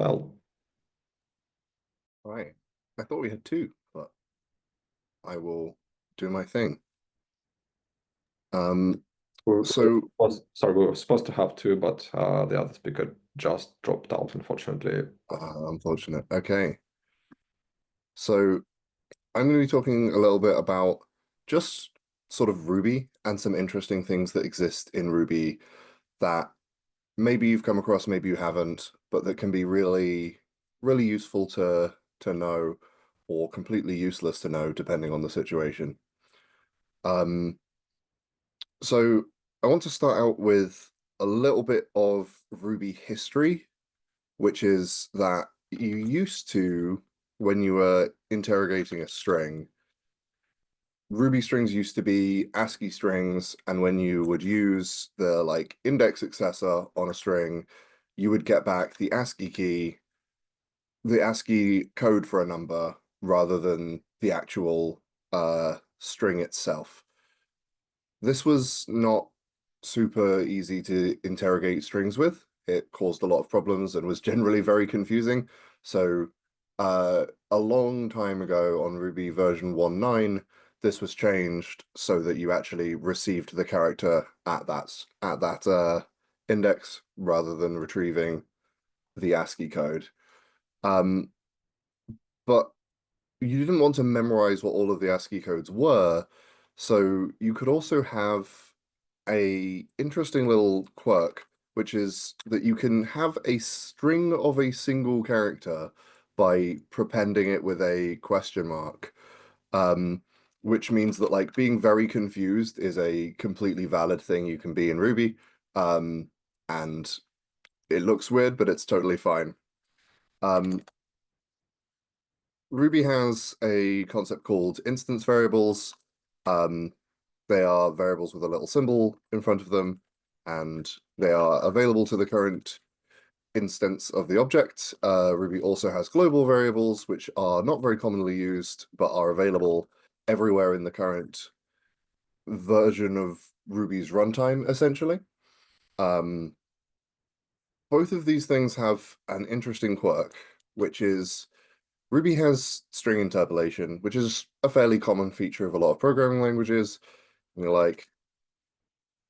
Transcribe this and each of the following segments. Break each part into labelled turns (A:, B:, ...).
A: well.
B: Right. I thought we had two, but I will do my thing. Um, so
A: We were supposed to have two, but the other speaker just dropped out, unfortunately.
B: unfortunate. Okay. So I'm going to be talking a little bit about just sort of Ruby and some interesting things that exist in Ruby that maybe you've come across, maybe you haven't, but that can be really, really useful to know or completely useless to know depending on the situation. Um, So I want to start out with a little bit of Ruby history, which is that you used to, when you were interrogating a string, Ruby strings used to be ASCII strings, and when you would use the like index successor on a string, you would get back the ASCII key, the ASCII code for a number, rather than the actual string itself. This was not super easy to interrogate strings with. It caused a lot of problems and was generally very confusing. So, a long time ago on Ruby version 1.9, this was changed so that you actually received the character at that index rather than retrieving the ASCII code. Um, but you didn't want to memorize what all of the ASCII codes were, so you could also have a interesting little quirk, which is that you can have a string of a single character by prepending it with a question mark. Um, which means that like being very confused is a completely valid thing you can be in Ruby. And it looks weird, but it's totally fine. Um, Ruby has a concept called instance variables. Um, they are variables with a little symbol in front of them, and they are available to the current instance of the object. Ruby also has global variables, which are not very commonly used, but are available everywhere in the current version of Ruby's runtime, essentially. Um, both of these things have an interesting quirk, which is Ruby has string interpolation, which is a fairly common feature of a lot of programming languages. Like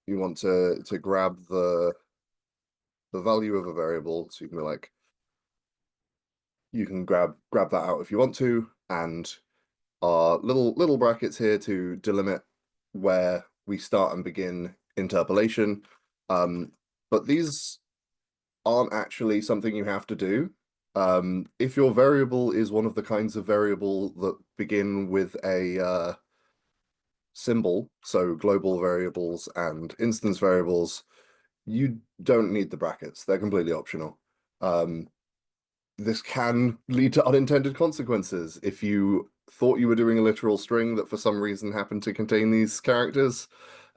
B: you want to grab the value of a variable, so you can be like you can grab that out if you want to, and our little brackets here to delimit where we start and begin interpolation. But these aren't actually something you have to do. If your variable is one of the kinds of variable that begin with a symbol, so global variables and instance variables, you don't need the brackets. They're completely optional. Um, this can lead to unintended consequences. If you thought you were doing a literal string that for some reason happened to contain these characters,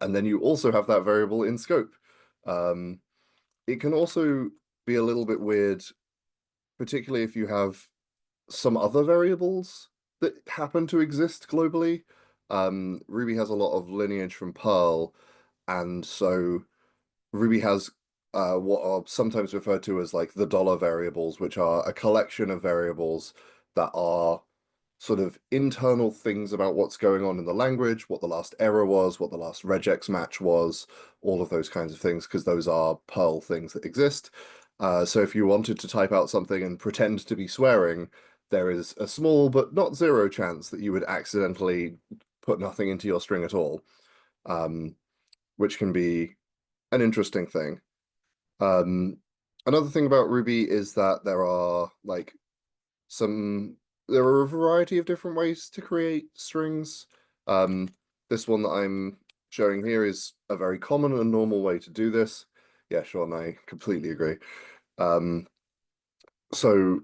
B: and then you also have that variable in scope. Um, it can also be a little bit weird, particularly if you have some other variables that happen to exist globally. Ruby has a lot of lineage from Perl, and so Ruby has what are sometimes referred to as like the dollar variables, which are a collection of variables that are sort of internal things about what's going on in the language, what the last error was, what the last regex match was, all of those kinds of things, because those are Perl things that exist. So if you wanted to type out something and pretend to be swearing, there is a small but not zero chance that you would accidentally put nothing into your string at all, um, which can be an interesting thing. Um, Another thing about Ruby is that some there are a variety of different ways to create strings. Um, this one that I'm showing here is a very common and normal way to do this. Yeah, Sean, I completely agree. Um, so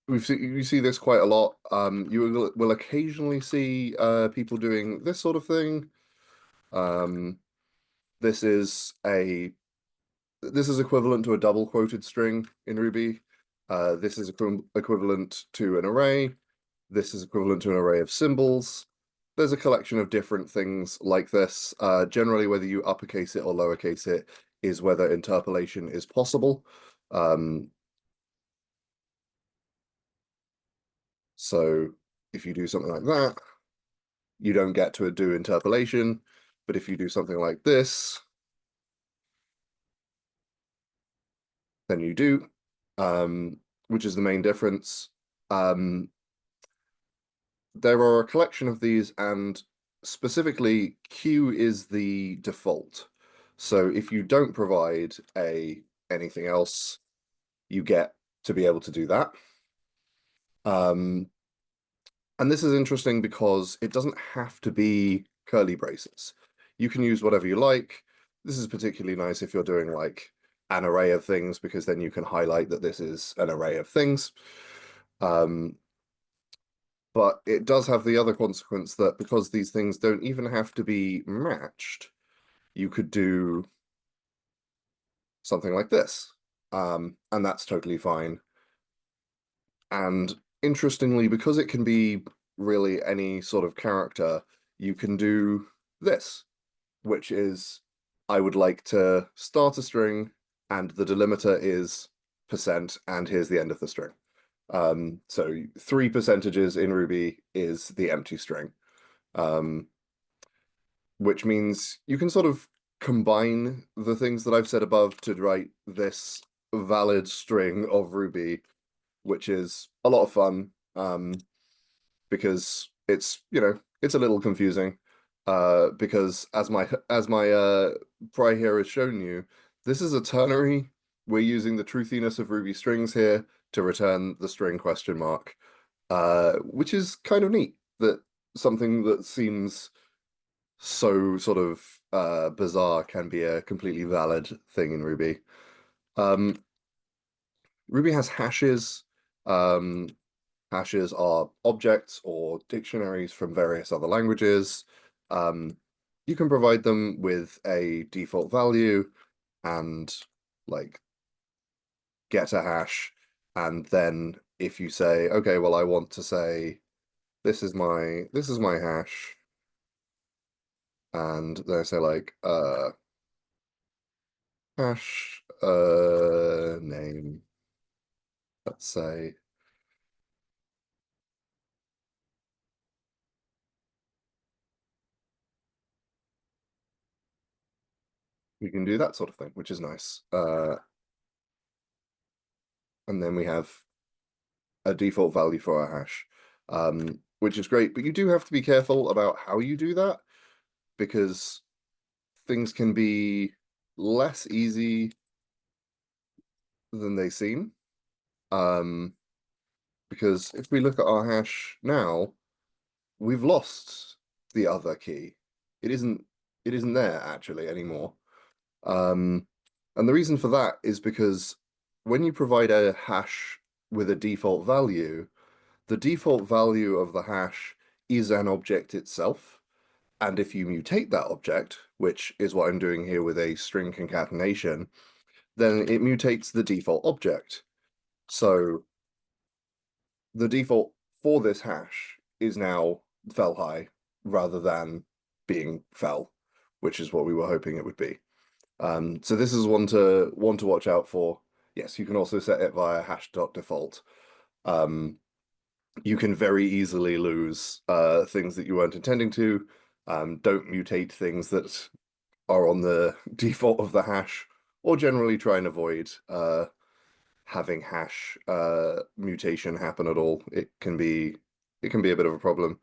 B: you see this quite a lot. You will occasionally see people doing this sort of thing. Um, this is a this is equivalent to a double quoted string in Ruby. This is equivalent to an array. This is equivalent to an array of symbols. There's a collection of different things like this. Generally, whether you uppercase it or lowercase it is whether interpolation is possible. Um, So if you do something like that, you don't get to do interpolation. But if you do something like this, then you do, which is the main difference. There are a collection of these, and specifically Q is the default. So if you don't provide anything else, you get to be able to do that. And this is interesting because it doesn't have to be curly braces. You can use whatever you like. This is particularly nice if you're doing like an array of things, because then you can highlight that this is an array of things. But it does have the other consequence that because these things don't even have to be matched, you could do something like this. And that's totally fine. And interestingly, because it can be really any sort of character, you can do this, which is I would like to start a string and the delimiter is percent, and here's the end of the string. So 3 percentages in Ruby is the empty string, which means you can sort of combine the things that I've said above to write this valid string of Ruby, which is a lot of fun, because it's, it's a little confusing, because as my prior here has shown you, this is a ternary. We're using the truthiness of Ruby strings here to return the string question mark, which is kind of neat that something that seems so sort of bizarre can be a completely valid thing in Ruby. Um, Ruby has hashes. Um, Hashes are objects or dictionaries from various other languages. You can provide them with a default value and like get a hash. And then if you say, okay, well, I want to say this is my hash, and then I say like hash name, let's say. We can do that sort of thing, which is nice. And then we have a default value for our hash, which is great. But you do have to be careful about how you do that, because things can be less easy than they seem. Because if we look at our hash now, we've lost the other key. It isn't there actually anymore. And the reason for that is because when you provide a hash with a default value, the default value of the hash is an object itself. And if you mutate that object, which is what I'm doing here with a string concatenation, then it mutates the default object. So the default for this hash is now fell high rather than being fell, which is what we were hoping it would be. So this is one to watch out for. Yes, you can also set it via hash.default. You can very easily lose things that you weren't intending to. Don't mutate things that are on the default of the hash, or generally try and avoid having hash mutation happen at all. It can be a bit of a problem.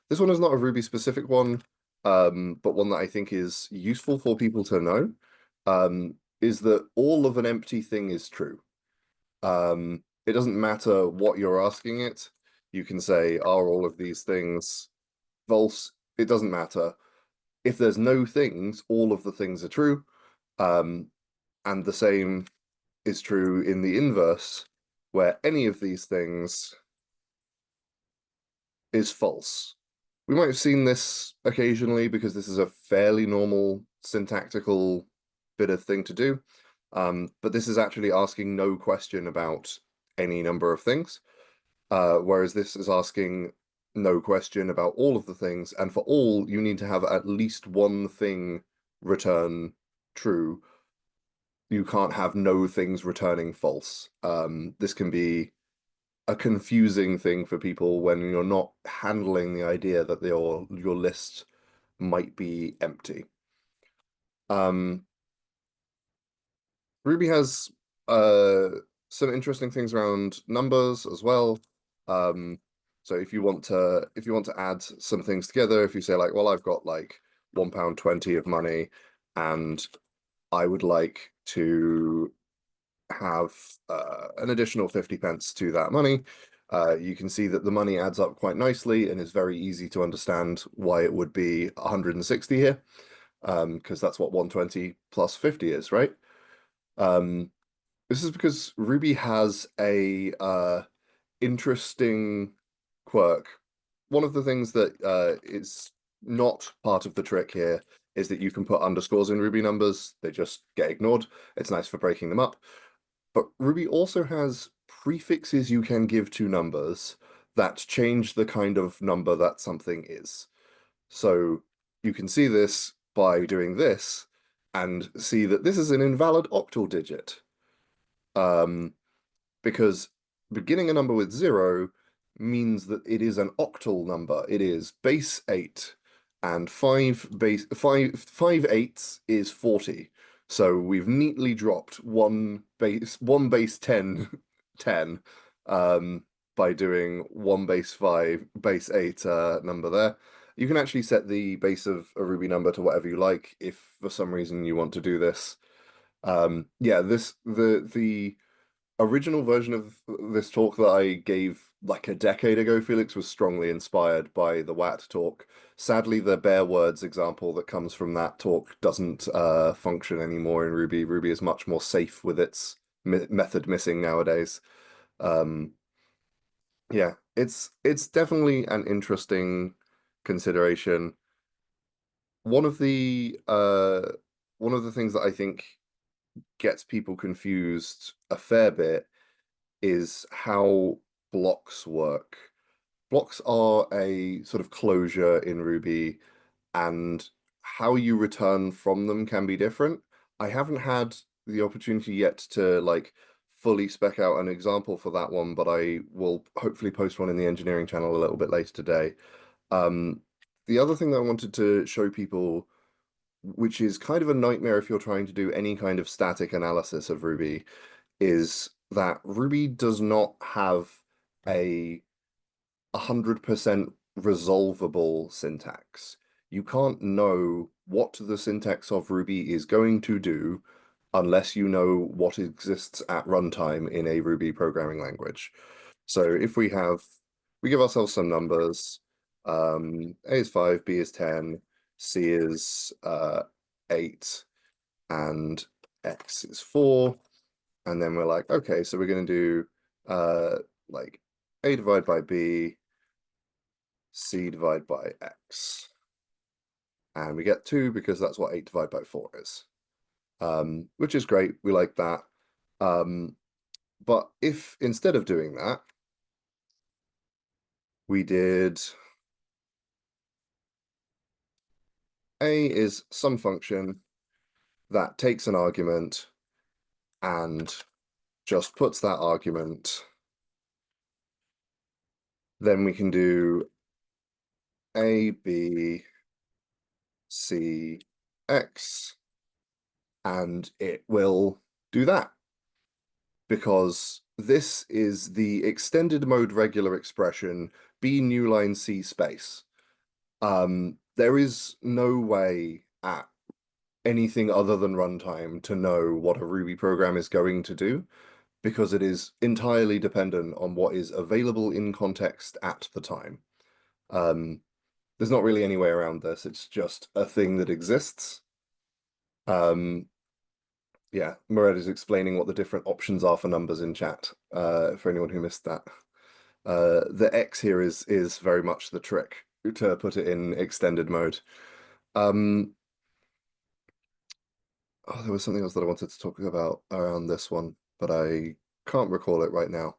B: This one is not a Ruby specific one, but one that I think is useful for people to know, is that all of an empty thing is true. It doesn't matter what you're asking it. You can say, are all of these things false? It doesn't matter. If there's no things, all of the things are true. And the same is true in the inverse, where any of these things is false. We might have seen this occasionally because this is a fairly normal syntactical bit of thing to do. But this is actually asking no question about any number of things, whereas this is asking no question about all of the things, and for all, you need to have at least one thing return true. You can't have no things returning false. This can be a confusing thing for people when you're not handling the idea that your list might be empty. Um, Ruby has uh some interesting things around numbers as well. Um, so if you want to add some things together, if you say like, well, I've got like £1.20 of money, and I would like to have an additional 50 pence to that money. You can see that the money adds up quite nicely and is very easy to understand why it would be 160 here, because that's what 120 plus 50 is, right? Um, this is because Ruby has a interesting quirk. One of the things that is not part of the trick here is that you can put underscores in Ruby numbers. They just get ignored. It's nice for breaking them up. But Ruby also has prefixes you can give to numbers that change the kind of number that something is. So you can see this by doing this and see that this is an invalid octal digit. Because beginning a number with 0 means that it is an octal number. It is base 8, and 5 eighths is 40. So we've neatly dropped one base 10 10 by doing one base 5 base 8 number there. You can actually set the base of a Ruby number to whatever you like if for some reason you want to do this. Yeah, the original version of this talk that I gave like a decade ago, Felix, was strongly inspired by the WAT talk. Sadly, the bare words example that comes from that talk doesn't function anymore in Ruby. Ruby is much more safe with its method missing nowadays. Um, yeah, it's definitely an interesting consideration. One of the one of the things that I think gets people confused a fair bit is how blocks work. Blocks are a sort of closure in Ruby, and how you return from them can be different. I haven't had the opportunity yet to like fully spec out an example for that one, but I will hopefully post one in the engineering channel a little bit later today. Um, the other thing that I wanted to show people, which is kind of a nightmare if you're trying to do any kind of static analysis of Ruby, is that Ruby does not have a 100% resolvable syntax. You can't know what the syntax of Ruby is going to do unless you know what exists at runtime in a Ruby programming language. So if we give ourselves some numbers, A is 5, B is 10, C is 8, and X is 4. And then we're like, okay, so we're going to do like A divided by B, C divided by X. And we get 2 because that's what 8 divided by 4 is, which is great. We like that. But if instead of doing that, we did A is some function that takes an argument and just puts that argument, then we can do A, B, C, X, and it will do that because this is the extended mode regular expression B new line C space. There is no way at anything other than runtime to know what a Ruby program is going to do because it is entirely dependent on what is available in context at the time. There's not really any way around this. It's just a thing that exists. Yeah, Murad is explaining what the different options are for numbers in chat, for anyone who missed that. The X here is very much the trick to put it in extended mode. Oh, there was something else that I wanted to talk about around this one, but I can't recall it right now.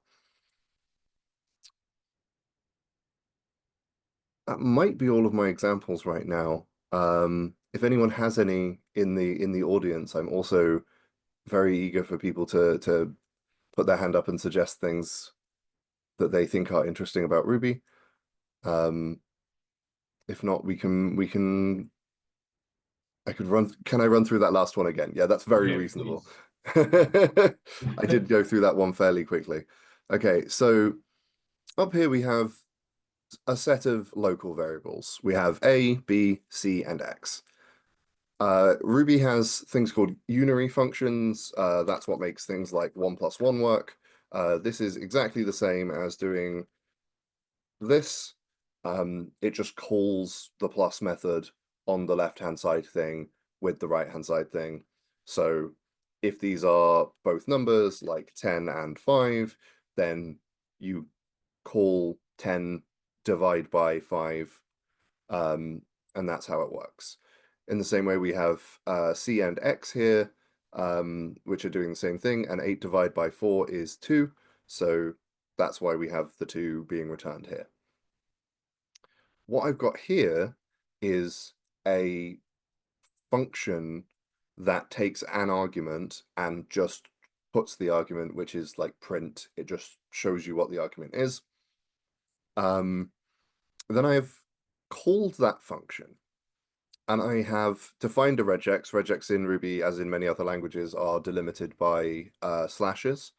B: That might be all of my examples right now. If anyone has any in the audience, I'm also very eager for people to put their hand up and suggest things. that they think are interesting about Ruby. If not, can I run through that last one again? Yeah, that's very
A: Yes,
B: reasonable.
A: please.
B: I did go through that one fairly quickly. Okay, so up here we have a set of local variables. We have A, B, C, and X. Ruby has things called unary functions. That's what makes things like 1+1 work. This is exactly the same as doing this. It just calls the plus method on the left-hand side thing with the right-hand side thing. So if these are both numbers like 10 and 5, then you call 10 divide by 5, and that's how it works. In the same way, we have C and X here, which are doing the same thing, and 8 divided by 4 is 2, so that's why we have the 2 being returned here. What I've got here is a function that takes an argument and just puts the argument, which is like print. It just shows you what the argument is. Then I've called that function, and I have defined a regex. Regex in Ruby, as in many other languages, are delimited by slashes.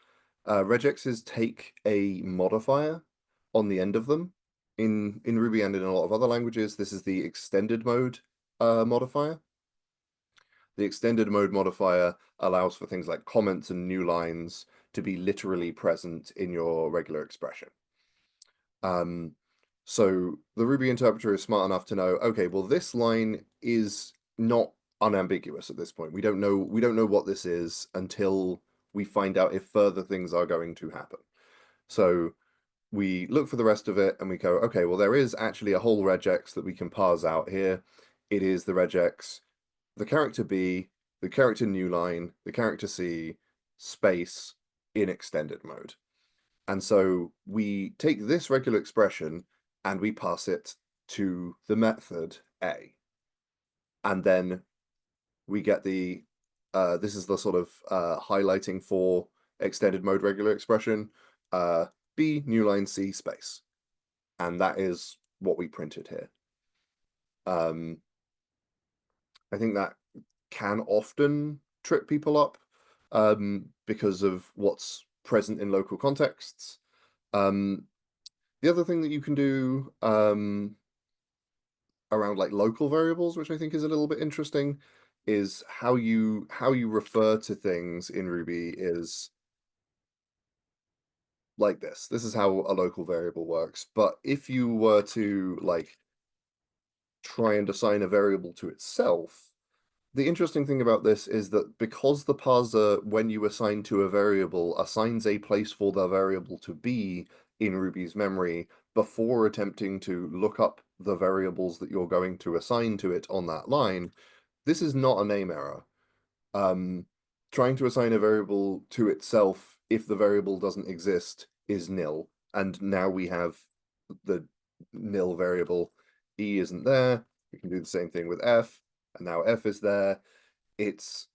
B: Regexes take a modifier on the end of them. In Ruby and in a lot of other languages, this is the extended mode modifier. The extended mode modifier allows for things like comments and new lines to be literally present in your regular expression. So the Ruby interpreter is smart enough to know, okay, well, this line is not unambiguous at this point. We don't know what this is until we find out if further things are going to happen. So we look for the rest of it and we go, okay, well, there is actually a whole regex that we can parse out here. It is the regex, the character B, the character new line, the character C, space in extended mode. And so we take this regular expression and we pass it to the method A. And then we get this is the sort of highlighting for extended mode regular expression, B, new line C, space. And that is what we printed here. I think that can often trip people up because of what's present in local contexts. The other thing that you can do around like local variables, which I think is a little bit interesting, is how you refer to things in Ruby is like this. This is how a local variable works. But if you were to like try and assign a variable to itself, the interesting thing about this is that because the parser, when you assign to a variable, assigns a place for the variable to be in Ruby's memory before attempting to look up the variables that you're going to assign to it on that line, this is not a name error. Trying to assign a variable to itself if the variable doesn't exist is nil. And now we have the nil variable. E isn't there. We can do the same thing with F, and now F is there. It's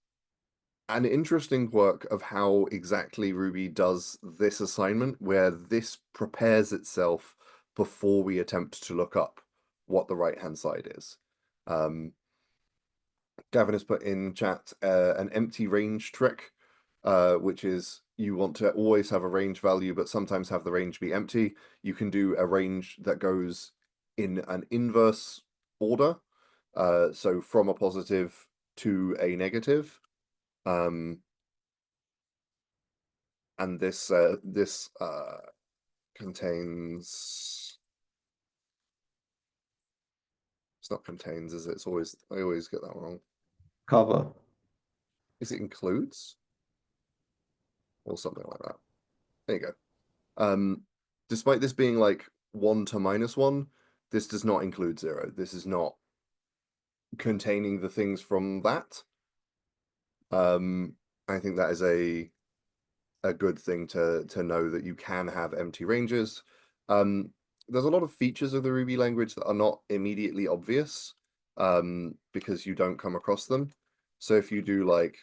B: an interesting quirk of how exactly Ruby does this assignment, where this prepares itself before we attempt to look up what the right-hand side is. Gavin has put in chat an empty range trick, which is you want to always have a range value, but sometimes have the range be empty. You can do a range that goes in an inverse order, so from a positive to a negative. And this contains, it's not contains, is it? It's always, I always get that wrong.
A: Cover.
B: Is it includes? Or something like that. There you go. Despite this being like 1 to -1, this does not include 0. This is not containing the things from that. I think that is a good thing to know, that you can have empty ranges. There's a lot of features of the Ruby language that are not immediately obvious because you don't come across them. So if you do like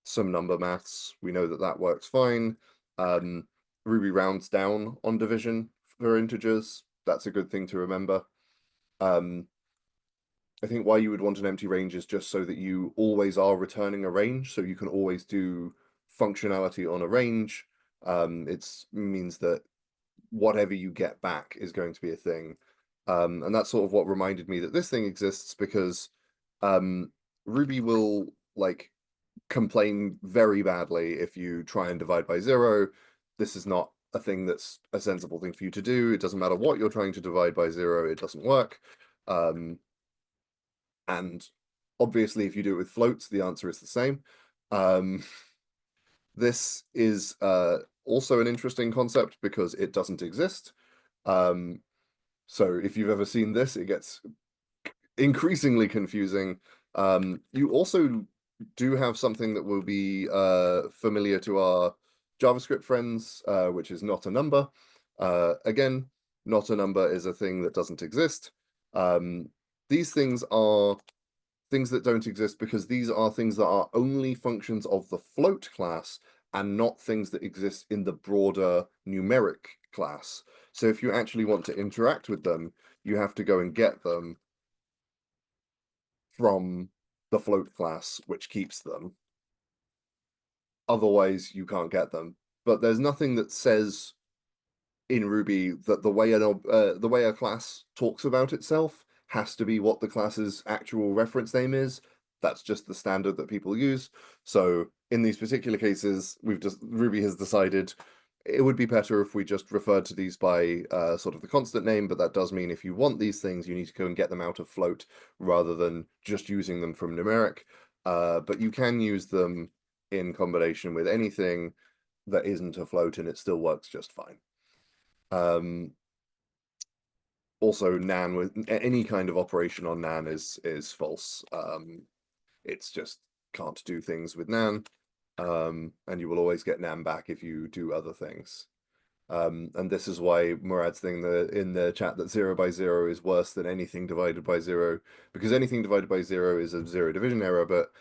B: some number maths, we know that that works fine. Ruby rounds down on division for integers. That's a good thing to remember. I think why you would want an empty range is just so that you always are returning a range, so you can always do functionality on a range. It means that whatever you get back is going to be a thing. And that's sort of what reminded me that this thing exists because Ruby will like complain very badly if you try and divide by 0. This is not a thing that's a sensible thing for you to do. It doesn't matter what you're trying to divide by 0, it doesn't work. And obviously, if you do it with floats, the answer is the same. This is also an interesting concept because it doesn't exist. So if you've ever seen this, it gets increasingly confusing. You also do have something that will be familiar to our JavaScript friends, which is not a number. Again, not a number is a thing that doesn't exist. These things are things that don't exist because these are things that are only functions of the float class and not things that exist in the broader numeric class. So if you actually want to interact with them, you have to go and get them from the float class, which keeps them. Otherwise, you can't get them. But there's nothing that says in Ruby that the way a class talks about itself has to be what the class's actual reference name is. That's just the standard that people use. So in these particular cases, Ruby has decided it would be better if we just referred to these by sort of the constant name, but that does mean if you want these things, you need to go and get them out of float rather than just using them from numeric. But you can use them in combination with anything that isn't a float and it still works just fine. Also, nan with any kind of operation on nan is false. It's just can't do things with nan, and you will always get nan back if you do other things. And this is why Murad's thing in the chat that 0 by 0 is worse than anything divided by 0, because anything divided by 0 is a 0 division error, but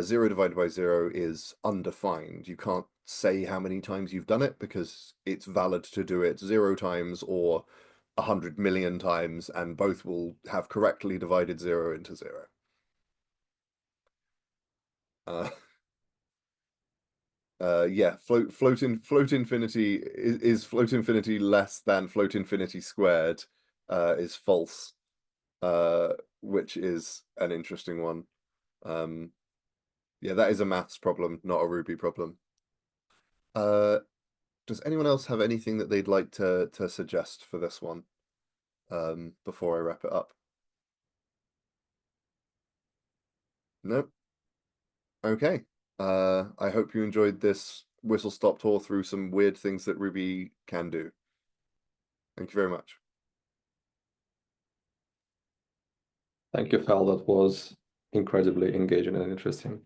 B: 0 divided by 0 is undefined. You can't say how many times you've done it because it's valid to do it 0 times or 100 million times, and both will have correctly divided 0 into 0. Yeah, float infinity is float infinity less than float infinity squared is false, which is an interesting one. Yeah, that is a maths problem, not a Ruby problem. Does anyone else have anything that they'd like to suggest for this one before I wrap it up? Nope. Okay. I hope you enjoyed this whistle-stop tour through some weird things that Ruby can do. Thank you very much.
A: Thank you, Fel. That was incredibly engaging and interesting.